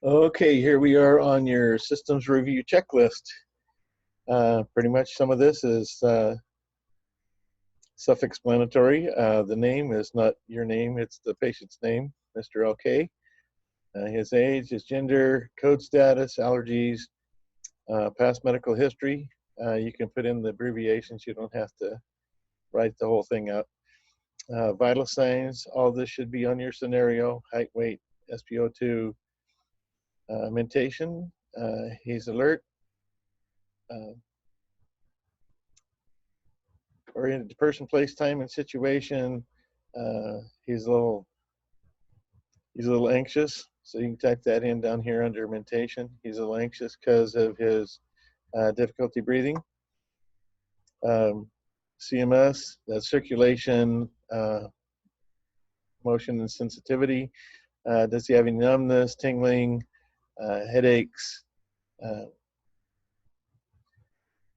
Okay, here we are on your systems review checklist. Pretty much some of this is self-explanatory. The name is not your name, it's the patient's name, Mr. LK. His age, his gender, code status, allergies, past medical history. You can put in the abbreviations, you don't have to write the whole thing out. Vital signs, all this should be on your scenario: height, weight, SpO2, mentation, he's alert, oriented to person, place, time, and situation. He's a little anxious, so you can type that in down here under mentation. He's a little anxious because of his difficulty breathing. CMS, that's circulation, motion, and sensitivity. Does he have any numbness, tingling, headaches,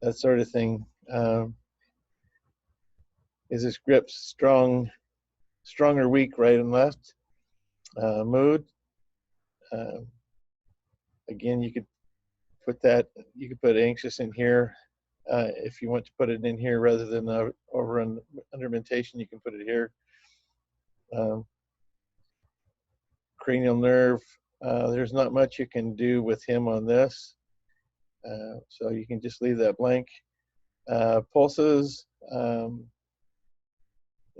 that sort of thing? Is his grip strong or weak, right and left? Mood. Again, you could put anxious in here. If you want to put it in here rather than over under mentation, you can put it here. Cranial nerve. There's not much you can do with him on this, so you can just leave that blank. Pulses.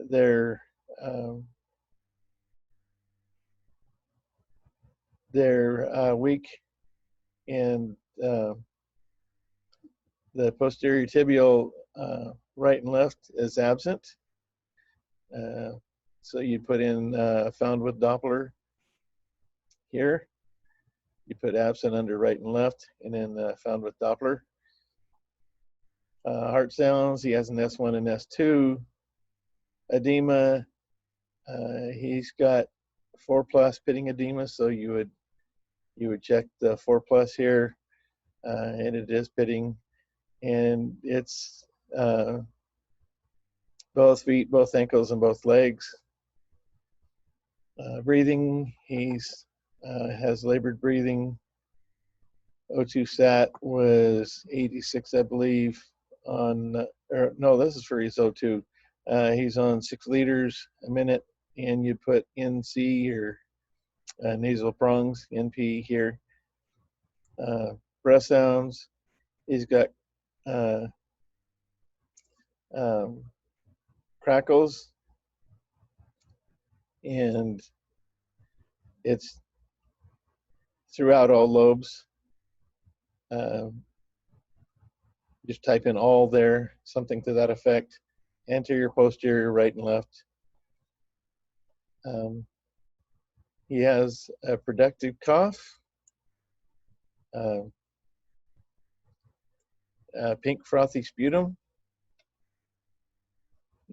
They're weak, and the posterior tibial right and left is absent. So you put in found with Doppler here. You put absent under right and left, and then found with Doppler. Heart sounds, he has an S1 and S2. Edema, he's got 4+ pitting edema, so you would check the 4+ here, and it is pitting, and it's both feet, both ankles, and both legs. Breathing, he's has labored breathing. O2 sat was 86, I believe, on, or no, this is for his O2. He's on 6 liters a minute, and you put NC or nasal prongs, NP here. Breath sounds, he's got crackles, and it's throughout all lobes. Just type in all there, something to that effect. Anterior, posterior, right and left. He has a productive cough, pink frothy sputum,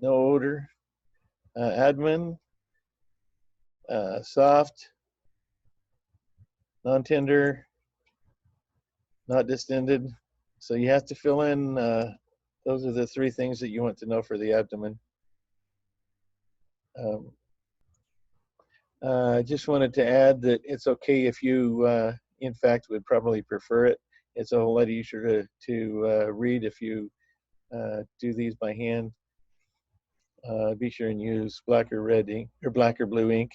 no odor, admin, soft, non-tender, not distended. So you have to fill in, those are the 3 things that you want to know for the abdomen. I just wanted to add that it's okay if you, in fact, would probably prefer it. It's a whole lot easier to read if you do these by hand. Be sure and use black or red ink, or black or blue ink.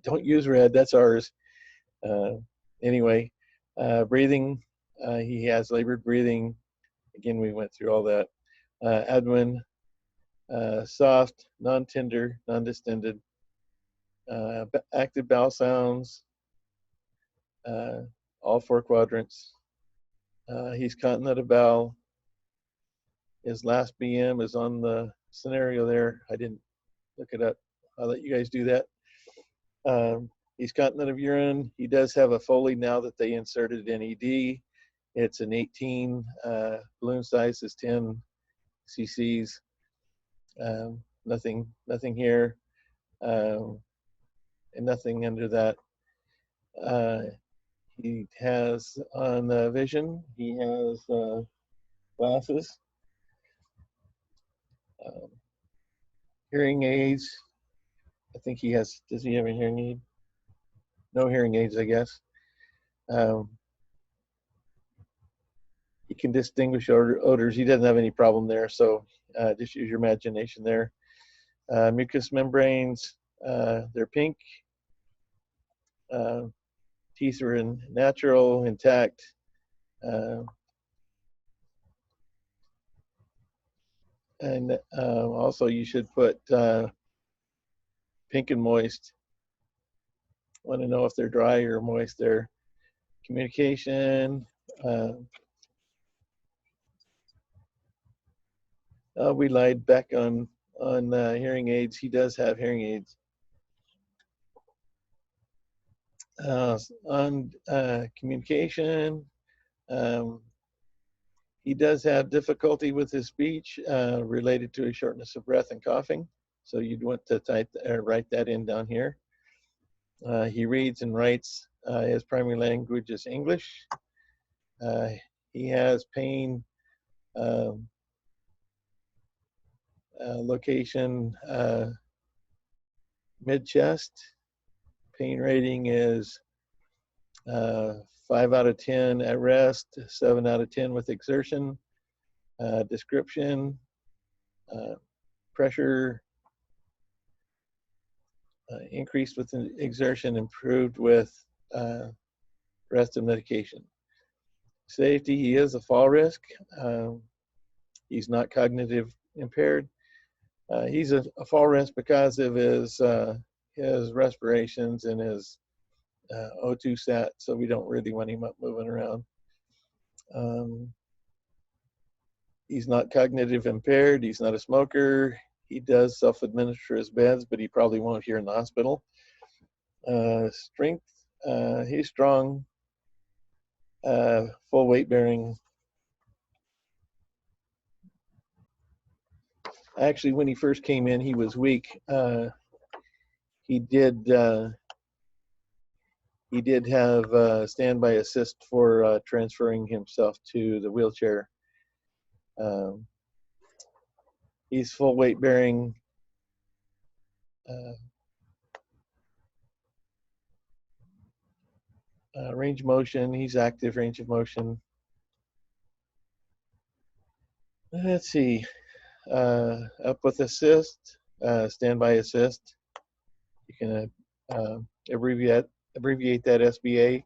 Don't use red, that's ours. Anyway, breathing, he has labored breathing. Again, we went through all that. Abdomen, soft, non-tender, non-distended. Active bowel sounds, all 4 quadrants. He's continent of bowel. His last BM is on the scenario there. I didn't look it up. I'll let you guys do that. He's continent of urine. He does have a Foley now that they inserted an ED. It's an 18. Balloon size is 10 cc's. Nothing here. And nothing under that. He has on vision, he has glasses, hearing aids. I think he has, does he have a hearing aid? No hearing aids, I guess. Um, he can distinguish odors. He doesn't have any problem there, so just use your imagination there. Mucous membranes, they're pink. Teeth are natural, intact. Uh, and also you should put pink and moist. Want to know if they're dry or moist there. Communication. We lied back on hearing aids. He does have hearing aids. On communication, um, he does have difficulty with his speech related to his shortness of breath and coughing. So you'd want to write that in down here. He reads and writes. His primary language is English. He has pain location mid-chest. Pain rating is 5 out of 10 at rest, 7 out of 10 with exertion. Description, pressure increased with exertion, improved with rest and medication. Safety, he is a fall risk. He's not cognitive impaired. He's a fall risk because of his respirations and his O2 sat, so we don't really want him up moving around. He's not cognitive impaired. He's not a smoker. He does self-administer his meds, but he probably won't here in the hospital. Strength, he's strong, full weight bearing. Actually, when he first came in, he was weak. He did have standby assist for transferring himself to the wheelchair. He's full weight bearing. Range of motion, he's active range of motion. Let's see, up with assist, standby assist. You can abbreviate that SBA.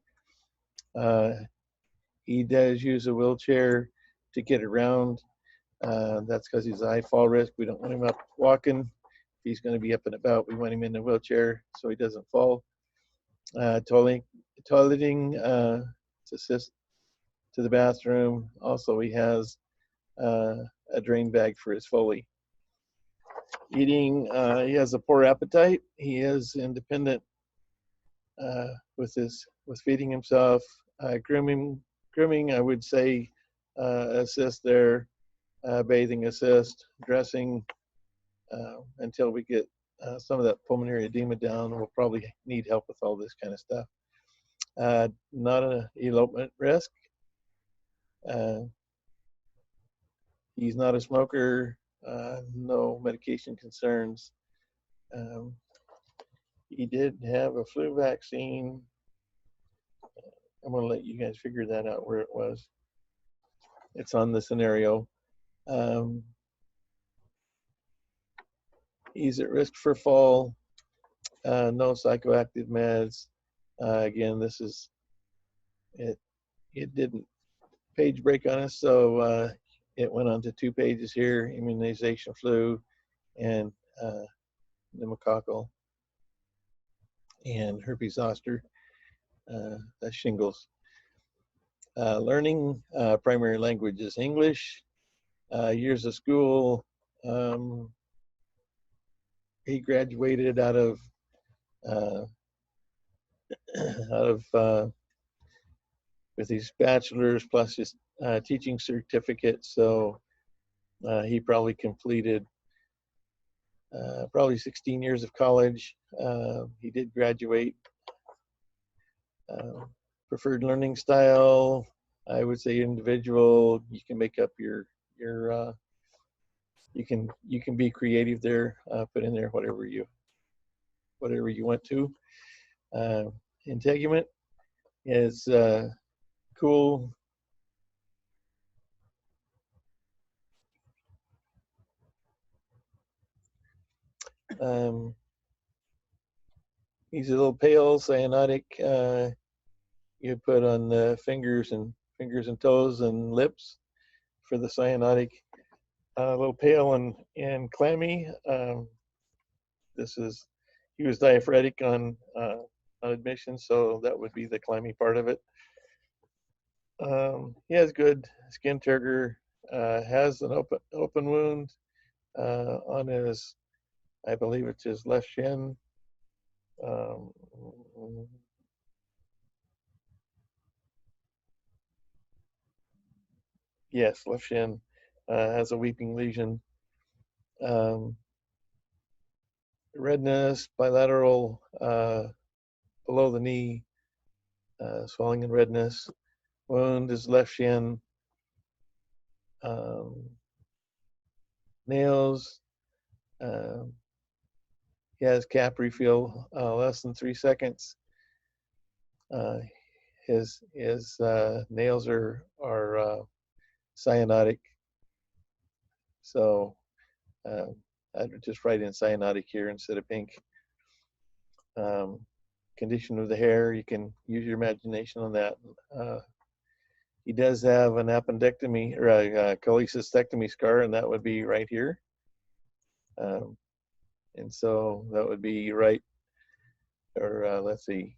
He does use a wheelchair to get around. That's because he's a high fall risk. We don't want him up walking. If he's going to be up and about, we want him in a wheelchair so he doesn't fall. Toileting to assist to the bathroom. Also, he has a drain bag for his Foley. Eating, he has a poor appetite. He is independent with feeding himself. Grooming, I would say assist there. Bathing assist, dressing until we get some of that pulmonary edema down. We'll probably need help with all this kind of stuff. Not an elopement risk. He's not a smoker. No medication concerns. He did have a flu vaccine. I'm going to let you guys figure that out where it was. It's on the scenario. He's at risk for fall. No psychoactive meds. Again, this is it. It didn't page break on us, so it went on to 2 pages here: immunization, flu, and pneumococcal, and herpes zoster. That's shingles. Learning, primary language is English. Years of school. He graduated out of with his bachelor's plus his teaching certificate. So he probably completed probably 16 years of college. He did graduate. Preferred learning style, I would say individual. You can make up your you can be creative there. Put in there whatever you want to. Integument, is cool. He's a little pale cyanotic. You put on the fingers and toes and lips for the cyanotic. A little pale and clammy. He was diaphoretic on admission, so that would be the clammy part of it. He has good skin turgor. Has an open wound on his, I believe it's his left shin. Um, yes, left shin has a weeping lesion. Redness, bilateral below the knee, swelling and redness. Wound is left shin. Nails. He has cap refill less than 3 seconds. His nails are cyanotic, so I'd just write in cyanotic here instead of pink. Condition of the hair, you can use your imagination on that. He does have an appendectomy or a cholecystectomy scar, and that would be right here. And so that would be right, or let's see,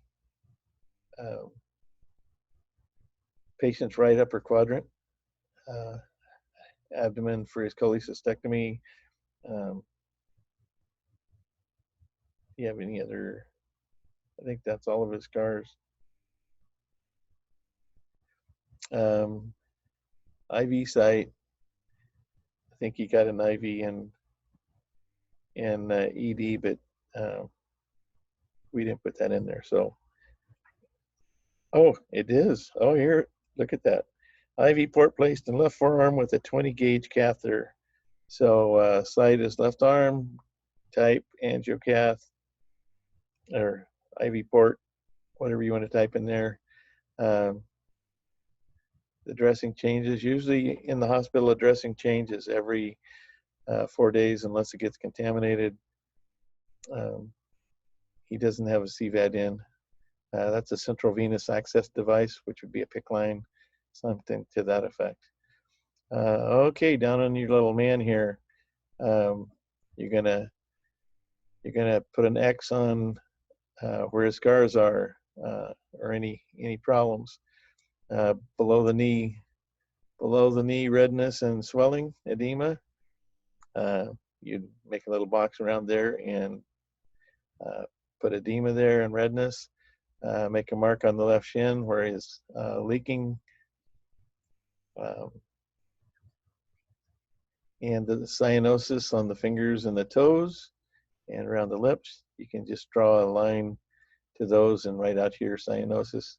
patient's right upper quadrant, abdomen for his cholecystectomy. Do you have any other? I think that's all of his scars. IV site. I think he got an IV in ED, but we didn't put that in there. So, oh, it is. Oh, here, look at that. IV port placed in left forearm with a 20 gauge catheter. So site is left arm, type angiocath, or IV port, whatever you want to type in there. The dressing changes. Usually in the hospital, the dressing changes every 4 days unless it gets contaminated. He doesn't have a CVAD in. That's a central venous access device, which would be a PICC line, something to that effect. Okay, down on your little man here, you're gonna put an X on where his scars are or any problems. Below the knee, redness and swelling, edema. You'd make a little box around there and put edema there and redness. Make a mark on the left shin where he's leaking. And the cyanosis on the fingers and the toes and around the lips. You can just draw a line to those and write out here cyanosis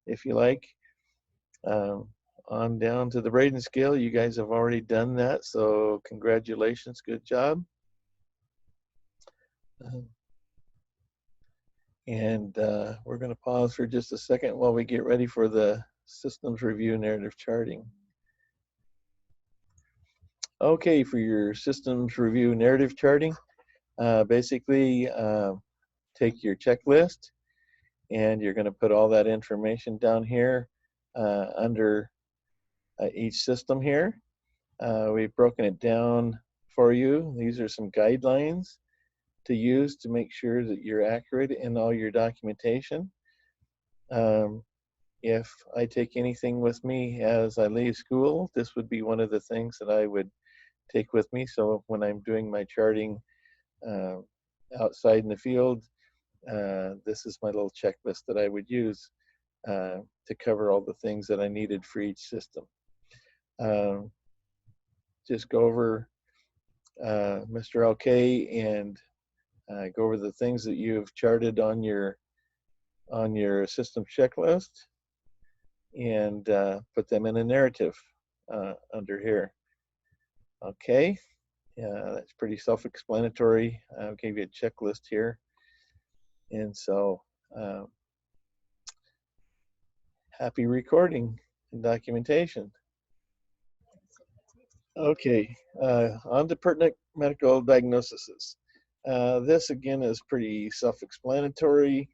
if you like. On down to the Braden scale, you guys have already done that, so congratulations, good job. And we're going to pause for just a second while we get ready for the systems review narrative charting. Okay, for your systems review narrative charting, basically take your checklist and you're going to put all that information down here under each system here. We've broken it down for you. These are some guidelines to use to make sure that you're accurate in all your documentation. If I take anything with me as I leave school, this would be one of the things that I would take with me. So when I'm doing my charting outside in the field, this is my little checklist that I would use to cover all the things that I needed for each system. Just go over Mr. LK and go over the things that you've charted on your system checklist and put them in a narrative under here. Okay, that's pretty self-explanatory. I'll give you a checklist here. And so Happy recording and documentation. Okay, on to pertinent medical diagnoses. This again is pretty self-explanatory.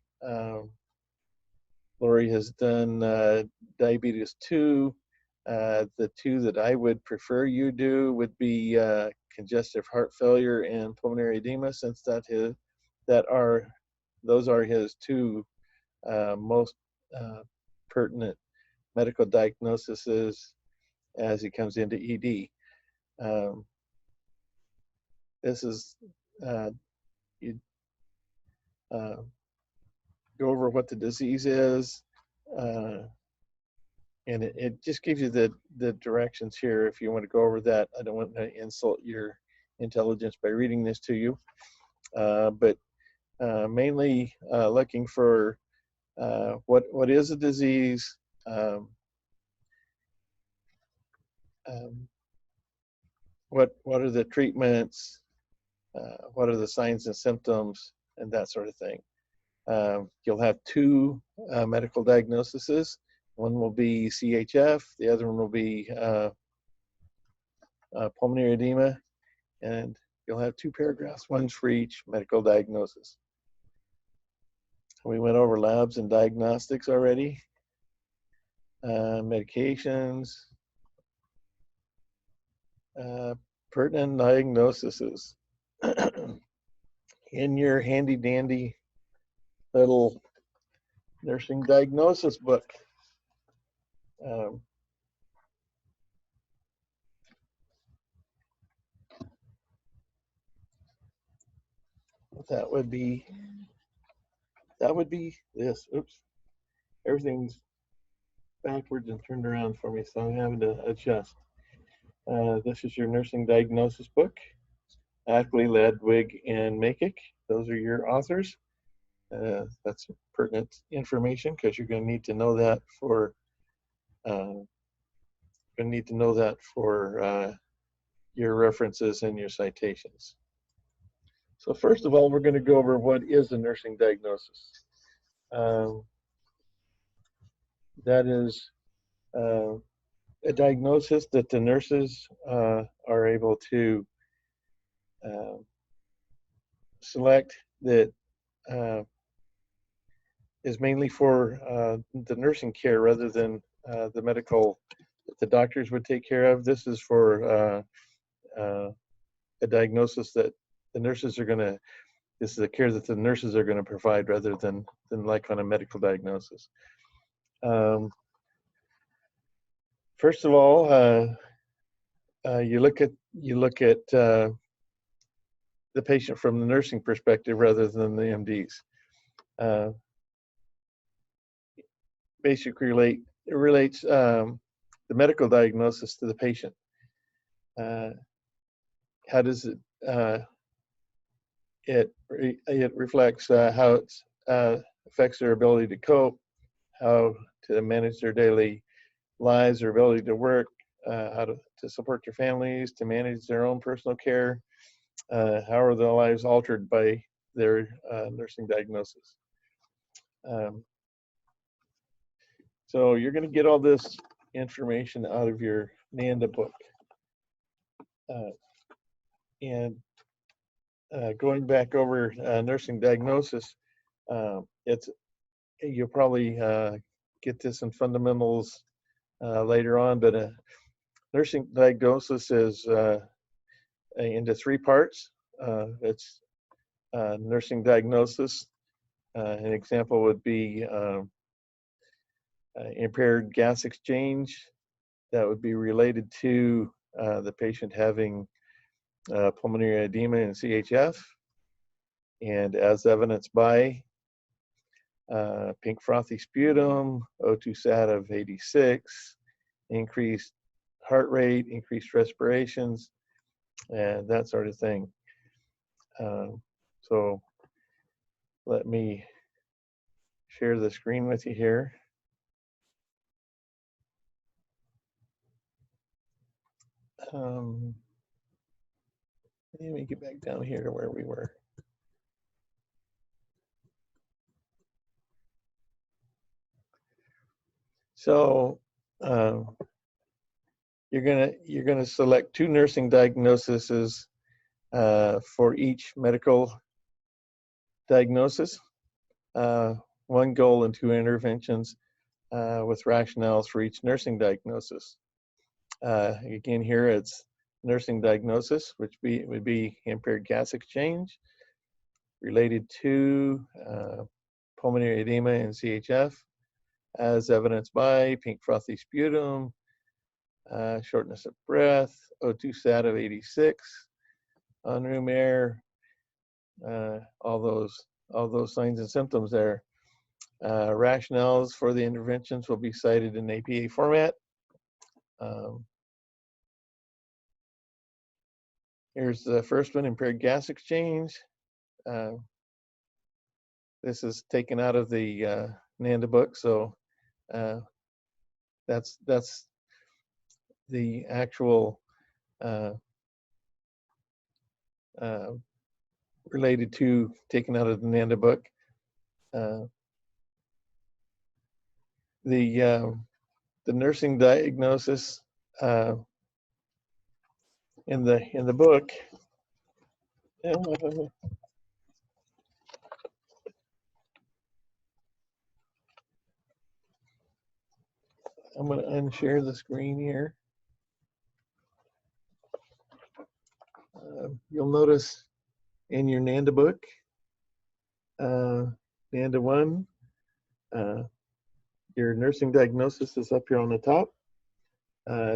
Lori has done diabetes 2. The two that I would prefer you do would be congestive heart failure and pulmonary edema, since those are his two most pertinent medical diagnoses as he comes into ED. This is you go over what the disease is, and it just gives you the directions here if you want to go over that. I don't want to insult your intelligence by reading this to you, but mainly looking for what is a disease, what are the treatments, what are the signs and symptoms, and that sort of thing. You'll have two medical diagnoses. One will be CHF, the other one will be pulmonary edema, and you'll have two paragraphs, one for each medical diagnosis. We went over labs and diagnostics already. Medications, pertinent diagnoses. In your handy dandy little nursing diagnosis book, that would be this. Oops, everything's backwards and turned around for me, so I'm having to adjust. This is your nursing diagnosis book. Ackley, Ledwig, and Makic. Those are your authors. That's pertinent information because you're going to need to know that for your references and your citations. So first of all, we're going to go over what is a nursing diagnosis. That is a diagnosis that the nurses are able to select that is mainly for the nursing care rather than the medical that the doctors would take care of. This is for a diagnosis that the nurses are going to, this is a care that the nurses are going to provide rather than like on a medical diagnosis. First of all, you look at the patient from the nursing perspective rather than the MDs. Basically relates the medical diagnosis to the patient. How does it reflects how it affects their ability to cope, how to manage their daily lives, their ability to work, how to support their families, to manage their own personal care. How are their lives altered by their nursing diagnosis? So you're going to get all this information out of your NANDA book. And going back over nursing diagnosis, you'll probably get this in fundamentals later on, but nursing diagnosis is into three parts. It's nursing diagnosis. An example would be impaired gas exchange. That would be related to the patient having pulmonary edema and CHF, and as evidenced by pink frothy sputum, O2 sat of 86, increased heart rate, increased respirations, and that sort of thing. So let me share the screen with you here. Let me get back down here to where we were. So you're gonna select 2 nursing diagnoses for each medical diagnosis, 1 goal and 2 interventions with rationales for each nursing diagnosis. Again, here it's nursing diagnosis, which would be impaired gas exchange related to pulmonary edema and CHF, as evidenced by pink frothy sputum, shortness of breath, O2 sat of 86, on room air, all those signs and symptoms there. Rationales for the interventions will be cited in APA format. Here's the first one, impaired gas exchange. This is taken out of the NANDA book, so that's the actual related to, taken out of the NANDA book. The nursing diagnosis in the book. I'm going to unshare the screen here. You'll notice in your NANDA book, NANDA 1, your nursing diagnosis is up here on the top.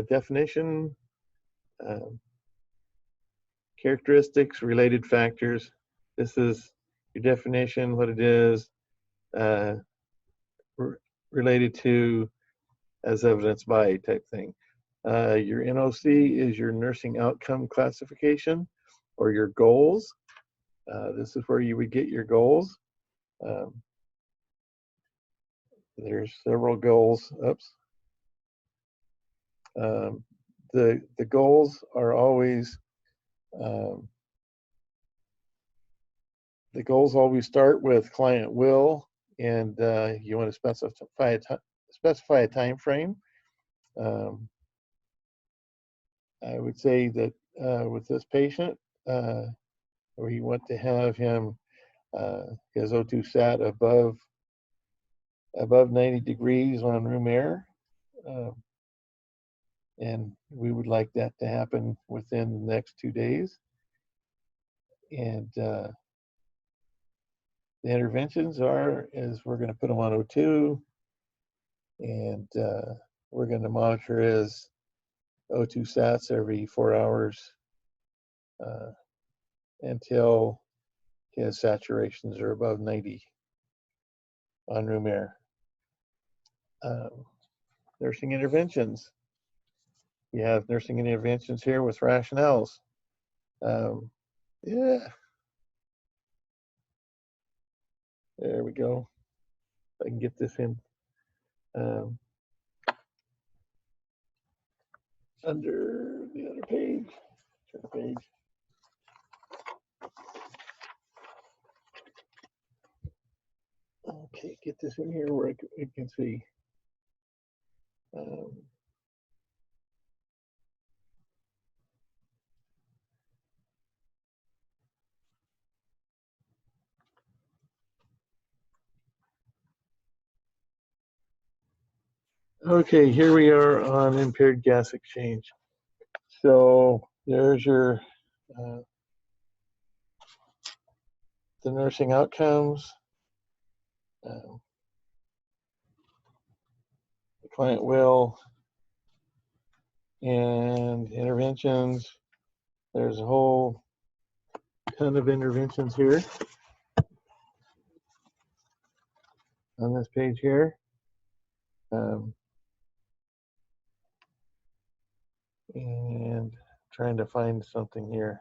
Definition, characteristics, related factors. This is your definition, what it is, related to, as evidenced by type thing. Your NOC is your nursing outcome classification or your goals. This is where you would get your goals. There's several goals. Oops. The goals are always the goals always start with client will, and you want to specify a time frame. I would say that with this patient, we want to have him his O2 sat above 90 degrees on room air, and we would like that to happen within the next 2 days. And the interventions is we're going to put him on O2, and we're going to monitor his O2 sats every 4 hours until his saturations are above 90 on room air. Nursing interventions. You have nursing interventions here with rationales. Yeah. There we go. If I can get this in. Under the other page. Turn the page. Okay, get this in here where I can see. Okay, here we are on impaired gas exchange. So there's your the nursing outcomes, the client will, and interventions. There's a whole ton of interventions here on this page here. And trying to find something here.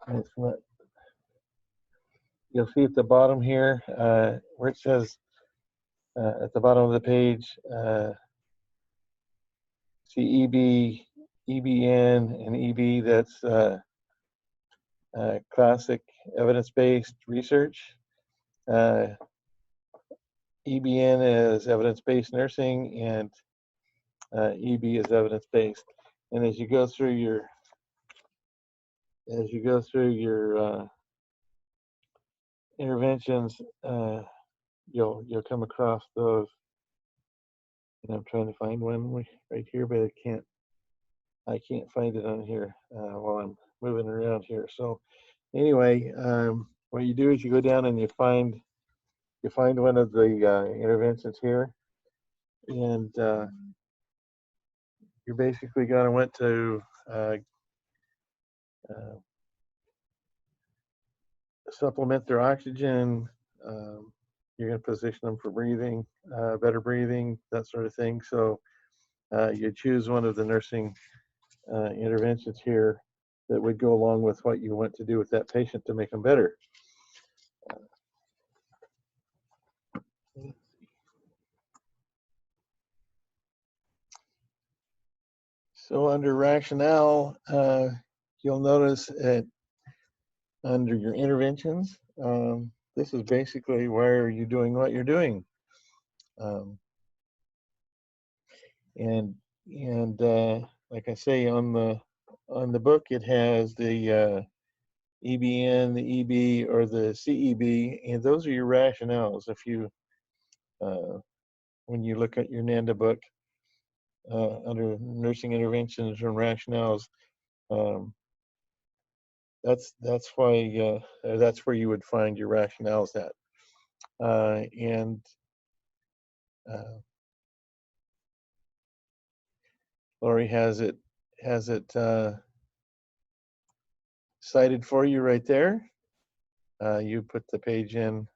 It's not. You'll see at the bottom here where it says at the bottom of the page, see EB, EBN, and EB. That's classic evidence-based research. EBN is evidence-based nursing, and EB is evidence-based. And as you go through your interventions, you'll come across those. And I'm trying to find one right here, but I can't find it on here while I'm moving around here. So anyway, what you do is you go down and you find one of the interventions here, and you're basically going to want to supplement their oxygen. You're going to position them for breathing, better breathing, that sort of thing. So you choose one of the nursing interventions here that would go along with what you want to do with that patient to make them better. So under rationale, you'll notice that under your interventions, this is basically where you're doing what you're doing. And like I say, on the book, it has the EBN, the EB, or the CEB, and those are your rationales. If you when you look at your NANDA book under nursing interventions and rationales, that's why that's where you would find your rationales at. And Lori has it cited for you right there. You put the page in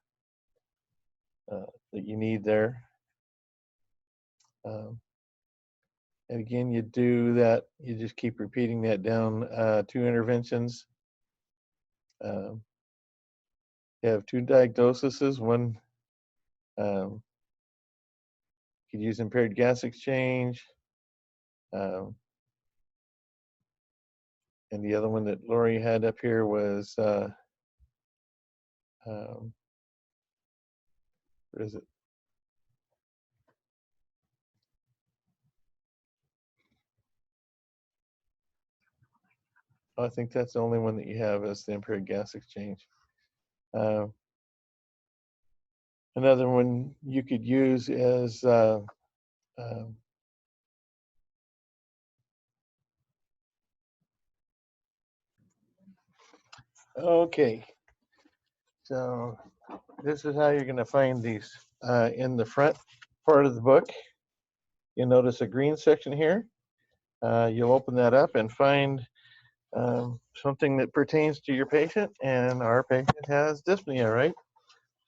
that you need there. And again, you do that, you just keep repeating that down 2 interventions. You have 2 diagnoses. One, you could use impaired gas exchange. And the other one that Lori had up here was, what is it? I think that's the only one that you have is the impaired gas exchange. Another one you could use is okay. So this is how you're going to find these. In the front part of the book, you'll notice a green section here. You'll open that up and find something that pertains to your patient, and our patient has dyspnea, right?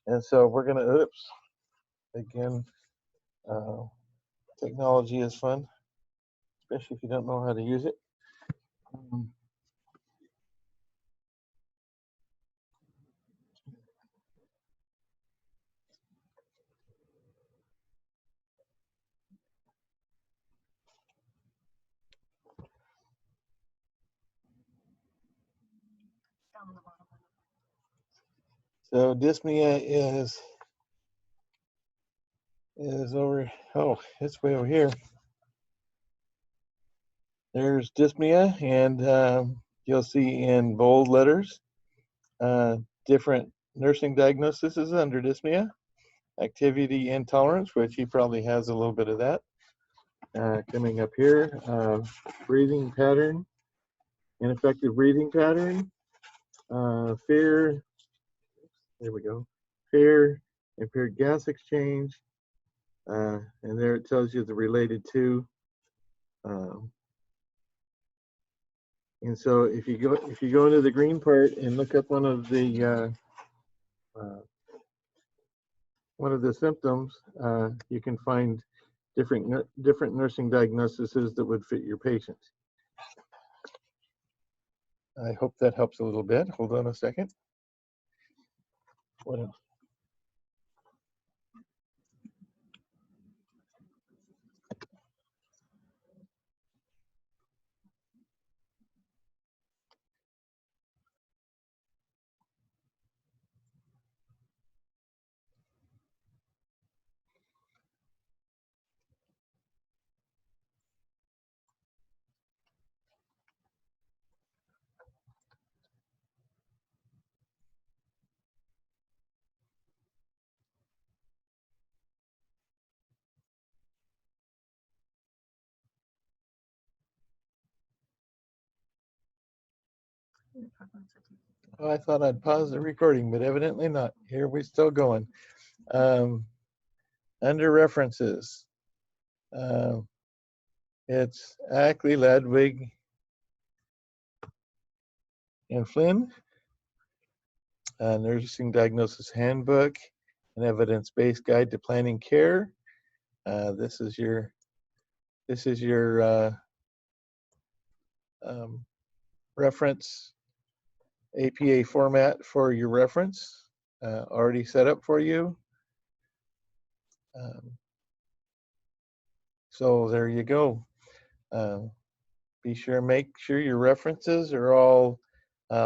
And so we're going to, oops, again, technology is fun, especially if you don't know how to use it. So dyspnea is over, oh, it's way over here. There's dyspnea, and you'll see in bold letters different nursing diagnoses under dyspnea. Activity intolerance, which he probably has a little bit of that. Coming up here, breathing pattern, ineffective breathing pattern, fear, there we go, fear, impaired gas exchange, and there it tells you the related to. And so if you go into the green part and look up one of the symptoms, you can find different nursing diagnoses that would fit your patient. I hope that helps a little bit. Hold on a second. What else? Oh, I thought I'd pause the recording, but evidently not. Here we're still going. Under references, it's Ackley, Ladwig, and Flynn, Nursing Diagnosis Handbook, an evidence-based guide to planning care. This is your reference APA format for your reference, already set up for you. So there you go. Make sure your references are all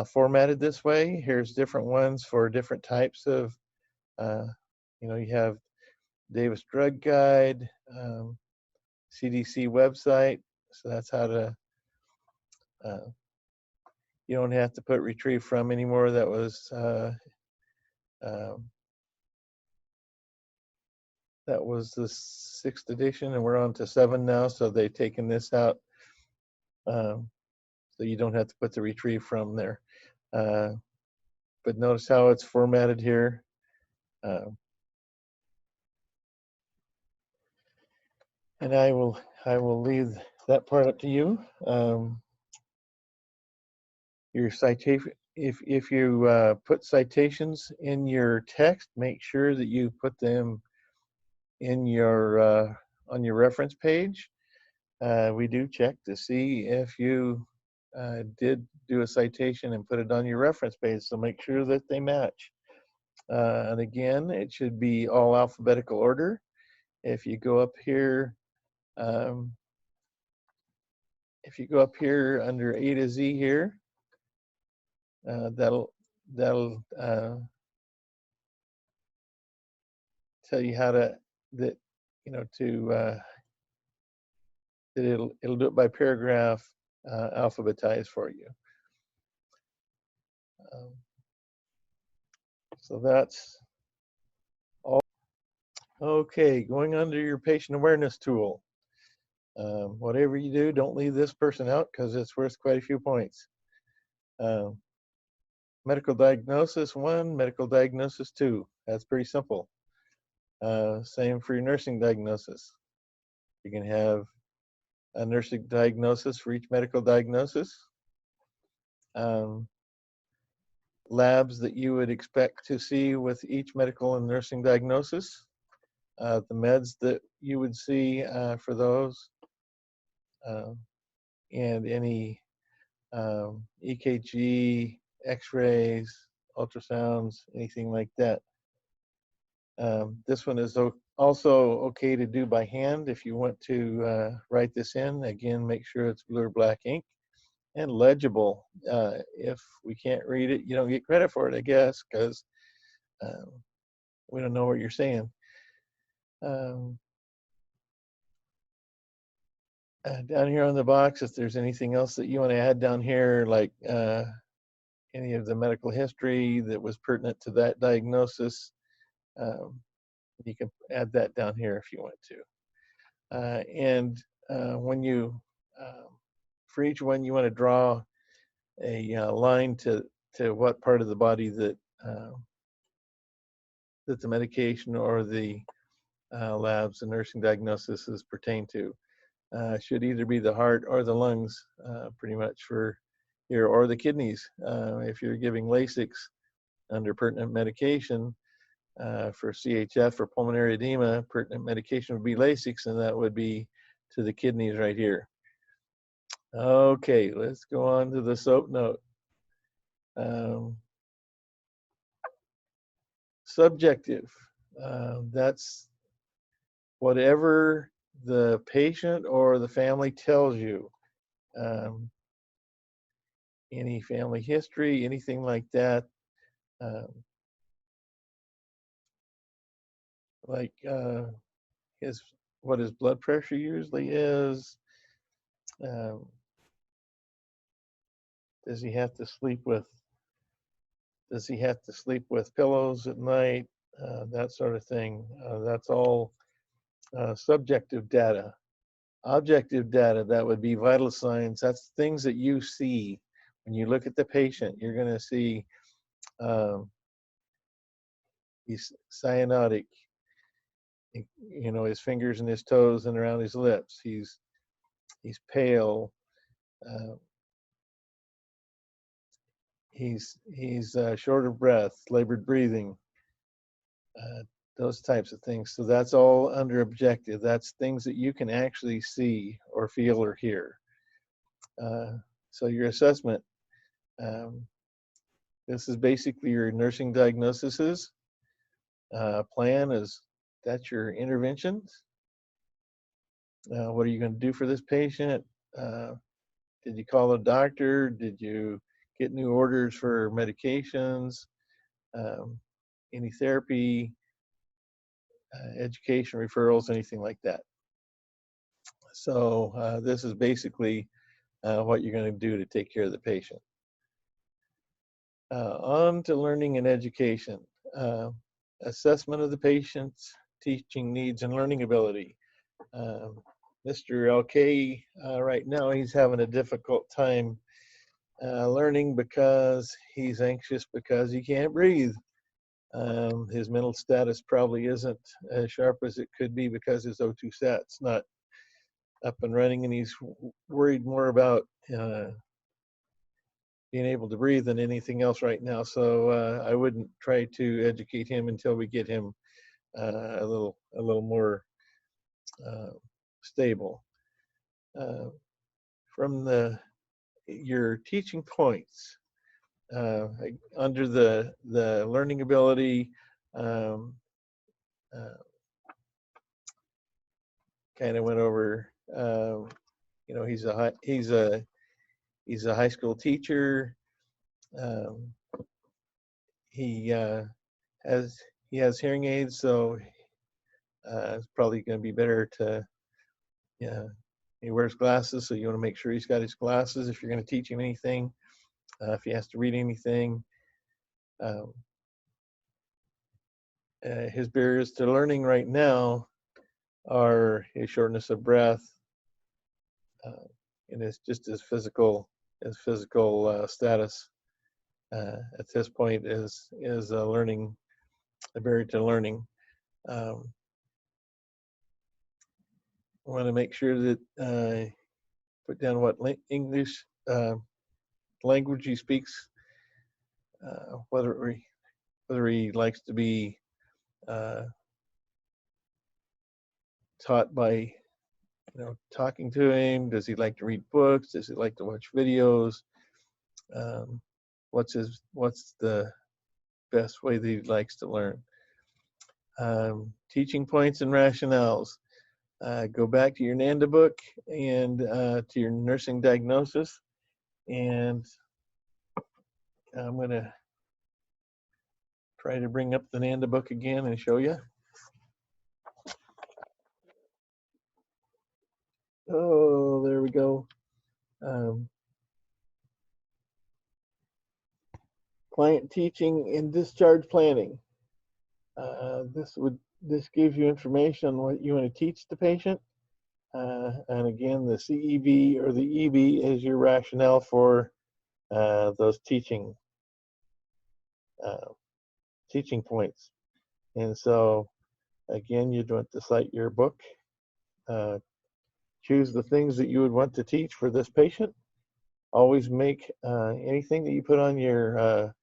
formatted this way. Here's different ones for different types of, you have Davis Drug Guide, CDC website. So that's how to, you don't have to put retrieve from anymore. That was the 6th edition, and we're on to 7 now. So they've taken this out, so you don't have to put the retrieve from there. But notice how it's formatted here. And I will leave that part up to you. Your citation, if you put citations in your text, make sure that you put them in your on your reference page. We do check to see if you did do a citation and put it on your reference page, so make sure that they match. And again, it should be all alphabetical order. If you go up here, under A to Z here, that'll tell you how to that it'll do it by paragraph, alphabetized for you. So that's all. Okay, going under your patient awareness tool. Whatever you do, don't leave this person out because it's worth quite a few points. Medical diagnosis 1, medical diagnosis 2. That's pretty simple. Same for your nursing diagnosis. You can have a nursing diagnosis for each medical diagnosis. Labs that you would expect to see with each medical and nursing diagnosis. The meds that you would see for those. And any EKG, X-rays, ultrasounds, anything like that. This one is also okay to do by hand. If you want to write this in, again, make sure it's blue or black ink and legible. If we can't read it, you don't get credit for it, I guess, because we don't know what you're saying. Down here on the box, if there's anything else that you want to add down here, like any of the medical history that was pertinent to that diagnosis, you can add that down here if you want to. And when you, for each one, you want to draw a line to what part of the body that that the medication or the labs and nursing diagnosis is pertain to. Should either be the heart or the lungs, pretty much for here, or the kidneys. If you're giving Lasix under pertinent medication for CHF or pulmonary edema, pertinent medication would be Lasix, and that would be to the kidneys right here. Okay, let's go on to the SOAP note. Subjective, that's whatever the patient or the family tells you. Any family history, anything like that. Like what his blood pressure usually is. Does he have to sleep with pillows at night? That sort of thing. That's all subjective data. Objective data, that would be vital signs. That's things that you see when you look at the patient, you're going to see he's cyanotic, you know, his fingers and his toes and around his lips. He's pale. Uh, he's short of breath, labored breathing, those types of things. So that's all under objective. That's things that you can actually see or feel or hear. So your assessment, this is basically your nursing diagnoses. Plan is, that's your interventions. What are you going to do for this patient? Did you call a doctor? Did you get new orders for medications? Any therapy, education referrals, anything like that. So this is basically what you're going to do to take care of the patient. On to learning and education. Assessment of the patient's teaching needs and learning ability. Mr. LK, right now he's having a difficult time learning because he's anxious because he can't breathe. His mental status probably isn't as sharp as it could be because his O2 sat's not up and running, and he's worried more about being able to breathe than anything else right now. So I wouldn't try to educate him until we get him a little more stable. From your teaching points, under the learning ability, kind of went over. You know, he's a high school teacher. He has hearing aids, so it's probably going to be better to, he wears glasses, so you want to make sure he's got his glasses if you're going to teach him anything, if he has to read anything. His barriers to learning right now are his shortness of breath, and it's just his physical status at this point is learning, a barrier to learning. I want to make sure that put down what English language he speaks, whether he likes to be taught by, talking to him. Does he like to read books? Does he like to watch videos? What's the best way that he likes to learn? Teaching points and rationales. Go back to your NANDA book and to your nursing diagnosis, and I'm going to try to bring up the NANDA book again and show you. Oh, there we go. Client teaching and discharge planning. This gives you information on what you want to teach the patient. And again, the CEB or the EB is your rationale for those teaching points. And so, again, you'd want to cite your book. Choose the things that you would want to teach for this patient. Always make anything that you put on your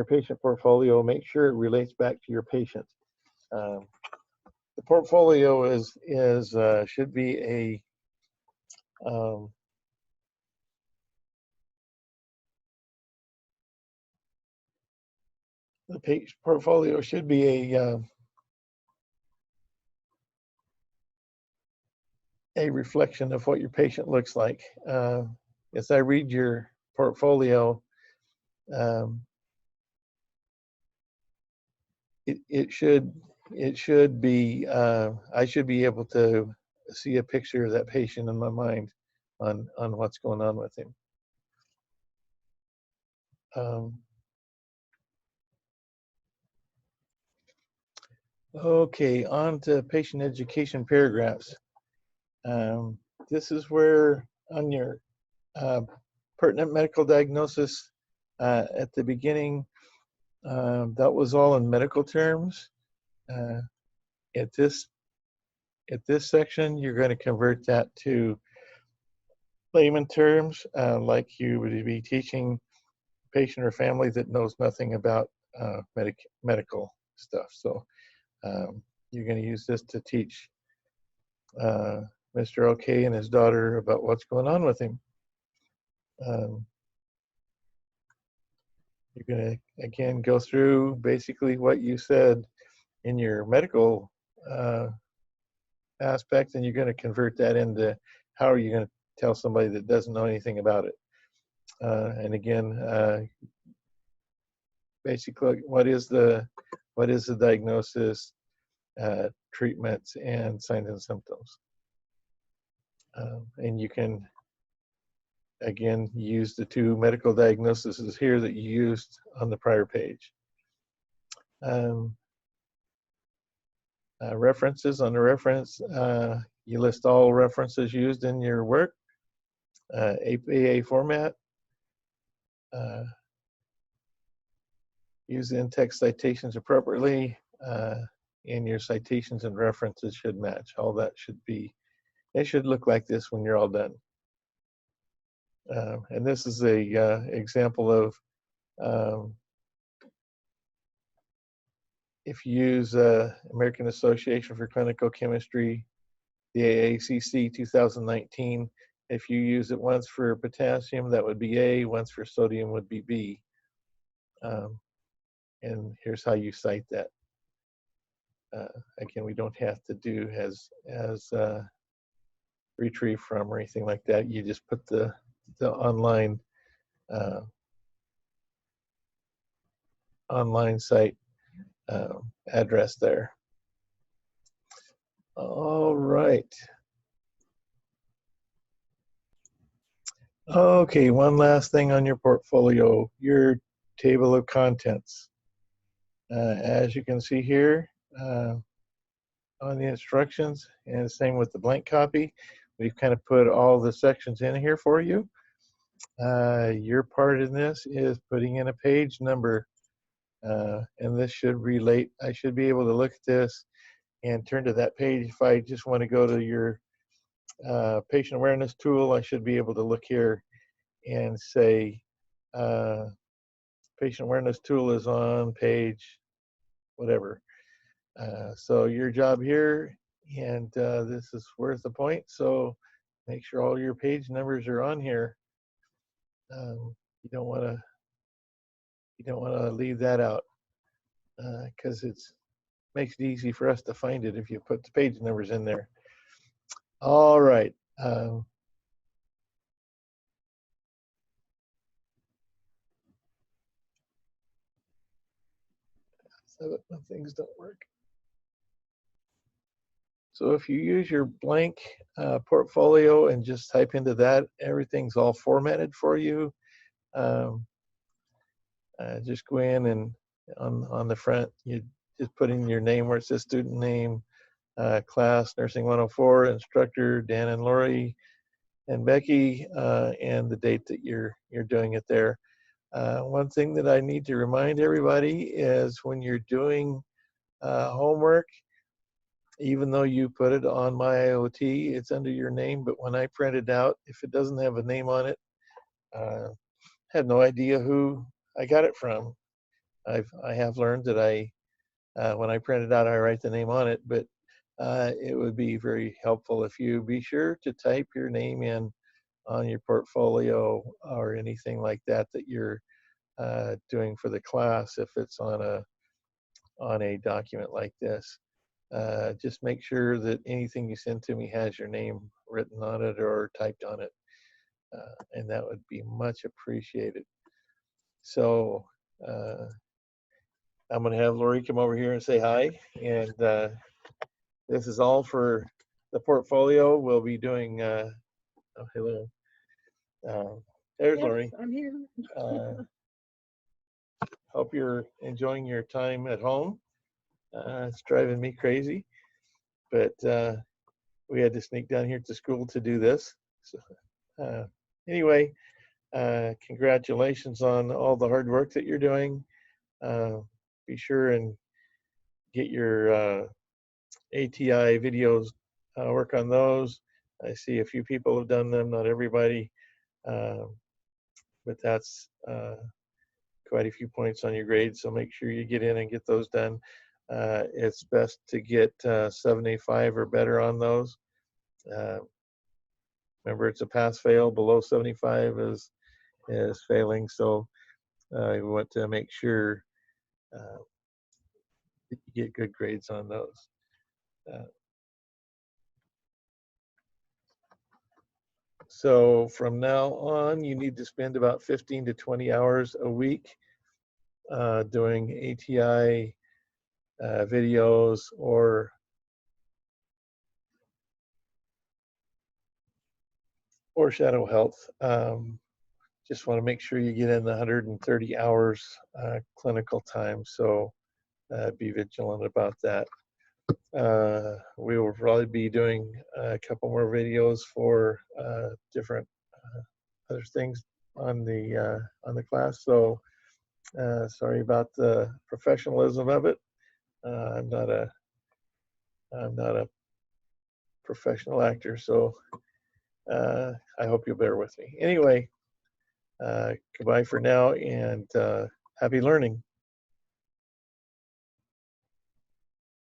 patient portfolio, make sure it relates back to your patient. The portfolio should be a the patient portfolio should be a reflection of what your patient looks like. As I read your portfolio, it should be, I should be able to see a picture of that patient in my mind on what's going on with him. Okay, on to patient education paragraphs. This is where on your pertinent medical diagnosis at the beginning. That was all in medical terms. At this section, you're going to convert that to layman terms, like you would be teaching a patient or family that knows nothing about medical stuff. So you're going to use this to teach Mr. OK and his daughter about what's going on with him. You're going to, again, go through basically what you said in your medical aspect, and you're going to convert that into how are you going to tell somebody that doesn't know anything about it. And again, basically, what is the diagnosis, treatments, and signs and symptoms. And you can, again, use the two medical diagnoses here that you used on the prior page. References. On the reference, you list all references used in your work, APA format. Use the in-text citations appropriately, and your citations and references should match. All that should be, it should look like this when you're all done. And this is a example of if you use American Association for Clinical Chemistry, the AACC 2019, if you use it once for potassium, that would be A, once for sodium would be B. And here's how you cite that. Again, we don't have to do as retrieve from or anything like that. You just put the online site address there. All right. Okay, one last thing on your portfolio, your table of contents. As you can see here on the instructions, and the same with the blank copy, we've kind of put all the sections in here for you. Your part in this is putting in a page number, and this should relate. I should be able to look at this and turn to that page. If I just want to go to your patient awareness tool, I should be able to look here and say patient awareness tool is on page whatever. So your job here, and this is worth a point, so make sure all your page numbers are on here. You don't want to leave that out, because it makes it easy for us to find it if you put the page numbers in there. All right. So when things don't work. So if you use your blank portfolio and just type into that, everything's all formatted for you. Just go in and on the front, you just put in your name where it says student name, class, Nursing 104, instructor, Dan and Lori, and Becky, and the date that you're doing it there. One thing that I need to remind everybody is when you're doing homework, even though you put it on my IoT, it's under your name, but when I print it out, if it doesn't have a name on it, I have no idea who I got it from. I have learned that when I print it out, I write the name on it, but it would be very helpful if you be sure to type your name in on your portfolio or anything like that that you're doing for the class. If it's on a document like this, just make sure that anything you send to me has your name written on it or typed on it, and that would be much appreciated. So I'm going to have Lori come over here and say hi, and this is all for the portfolio. We'll be doing, oh, hello. There's Lori. I'm here. Hope you're enjoying your time at home. It's driving me crazy, but we had to sneak down here to school to do this. So, anyway, Congratulations on all the hard work that you're doing. Be sure and get your ATI videos, work on those. I see a few people have done them, not everybody, but that's quite a few points on your grade, so make sure you get in and get those done. It's best to get 75 or better on those. Remember, it's a pass-fail. Below 75 is failing, so you want to make sure that you get good grades on those. So from now on, you need to spend about 15 to 20 hours a week doing ATI videos or shadow health. Just want to make sure you get in the 130 hours clinical time, so be vigilant about that. We will probably be doing a couple more videos for different other things on the class. So sorry about the professionalism of it. I'm not a professional actor, so I hope you'll bear with me. Anyway, goodbye for now, and happy learning.